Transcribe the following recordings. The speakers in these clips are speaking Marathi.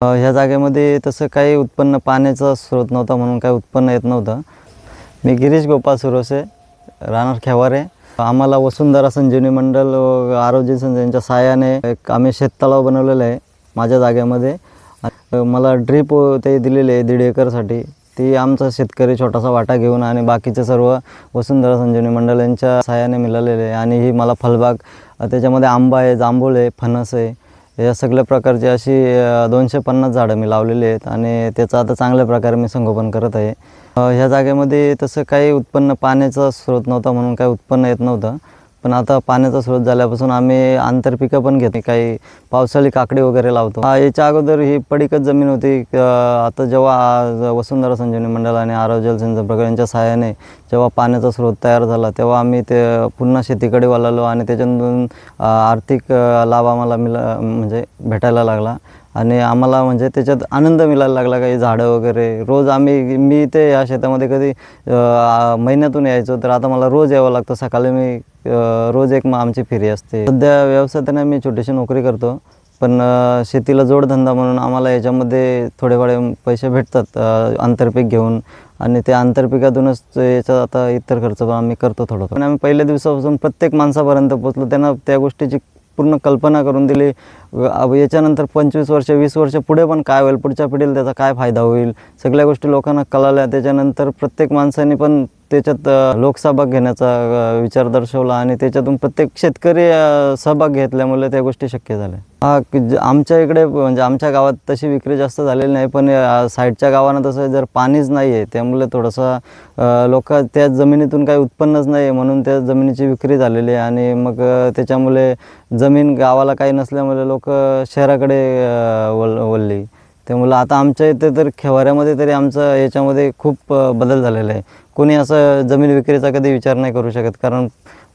ह्या जागेमध्ये तसं काही उत्पन्न पाण्याचा स्रोत नव्हता म्हणून काही उत्पन्न येत नव्हतं. मी गिरीश गोपाळ सुरोसे, राहणार खेवारे. आम्हाला वसुंधरा संजीवनी मंडळ व आरोग्य संस्थेच्या सहाय्याने एक आम्ही शेततलाव बनवलेलं आहे माझ्या जागेमध्ये. मला ड्रीप ते दिलेले आहे 1.5 एकरसाठी. ती आमचा शेतकरी छोटासा वाटा घेऊन आणि बाकीचे सर्व वसुंधरा संजीवनी मंडळ यांच्या सहाय्याने मिळालेले आहे. आणि ही मला फळबाग त्याच्यामध्ये आंबा आहे, जांभूळ आहे, फणस आहे, या सगळ्या प्रकारची अशी 250 झाडं मी लावलेली आहेत आणि त्याचं आता चांगल्या प्रकारे मी संगोपन करत आहे. ह्या जागेमध्ये तसं काही उत्पन्न पाण्याचा स्रोत नव्हता म्हणून काही उत्पन्न येत नव्हतं. पण आता पाण्याचा स्रोत झाल्यापासून आम्ही आंतरपिकं पण घेतो, काही पावसाळी काकडी वगैरे लावतो. याच्या अगोदर ही पडीकच जमीन होती. आता जेव्हा वसुंधरा संजीवनी मंडळ आणि आरोग्य संस्थेच्या यांच्या सहाय्याने जेव्हा पाण्याचा स्रोत तयार झाला तेव्हा आम्ही ते पुन्हा शेतीकडे वळालो आणि त्याच्यातून आर्थिक लाभ आम्हाला म्हणजे भेटायला लागला आणि आम्हाला म्हणजे त्याच्यात आनंद मिळायला लागला. काही झाडं वगैरे रोज मी ते या शेतामध्ये कधी महिन्यातून यायचो, तर आता मला रोज यावं लागतं. सकाळी मी रोज एक आमची फेरी असते. सध्या व्यवसायाने मी छोटीशी नोकरी करतो, पण शेतीला जोडधंदा म्हणून आम्हाला याच्यामध्ये थोडेफार पैसे भेटतात आंतरपीक घेऊन आणि त्या आंतरपिकातूनच याचा आता इतर खर्च पण आम्ही करतो थोडं. पण आम्ही पहिल्या दिवसापासून प्रत्येक माणसापर्यंत पोचलो, त्यांना त्या गोष्टीची पूर्ण कल्पना करून दिली. याच्यानंतर 25 वर्ष 20 वर्ष पुढे पण काय होईल, पुढच्या पिढीला त्याचा काय फायदा होईल, सगळ्या गोष्टी लोकांना कळाल्या. त्याच्यानंतर प्रत्येक माणसाने पण त्याच्यात लोकसहभाग घेण्याचा विचार दर्शवला आणि त्याच्यातून प्रत्येक शेतकरी सहभाग घेतल्यामुळे त्या गोष्टी शक्य झाल्या. आमच्या इकडे म्हणजे आमच्या गावात तशी विक्री जास्त झालेली नाही, पण साईडच्या गावांना तसं जर पाणीच नाही आहे त्यामुळे थोडंसं लोक त्या जमिनीतून काही उत्पन्नच नाही आहे म्हणून त्या जमिनीची विक्री झालेली आहे. आणि मग त्याच्यामुळे जमीन गावाला काही नसल्यामुळे लोक शहराकडे वळली. त्यामुळे आता आमच्या इथे तर खेवाऱ्यामध्ये तरी आमचं याच्यामध्ये खूप बदल झालेला आहे. कोणी असं जमीन विक्रीचा कधी विचार नाही करू शकत, कारण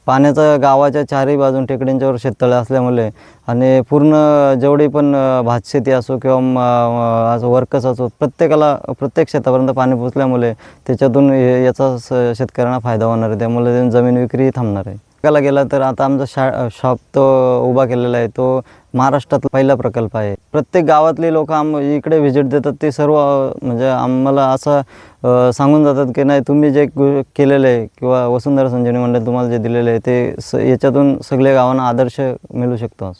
पाण्याचा गावाच्या चारही बाजून टेकडींच्यावर शेततळे असल्यामुळे आणि पूर्ण जेवढी पण भातशेती असो किंवा असं वर्कर्स असो, प्रत्येक शेतापर्यंत पाणी पोचल्यामुळे त्याच्यातून याचा शेतकऱ्यांना फायदा होणार आहे. त्यामुळे जमीन विक्री थांबणार आहे. बघायला गेला तर आता आमचा शॉप तो उभा केलेला आहे, तो महाराष्ट्रातला पहिला प्रकल्प आहे. प्रत्येक गावातले लोक इकडे व्हिजिट देतात. ते सर्व म्हणजे आम्हाला असं सांगून जातात की नाही, तुम्ही जे केलेलं आहे किंवा वसुंधरा संजीवनी मंडळ तुम्हाला जे दिलेलं आहे ते याच्यातून सगळ्या गावांना आदर्श मिळू शकतो.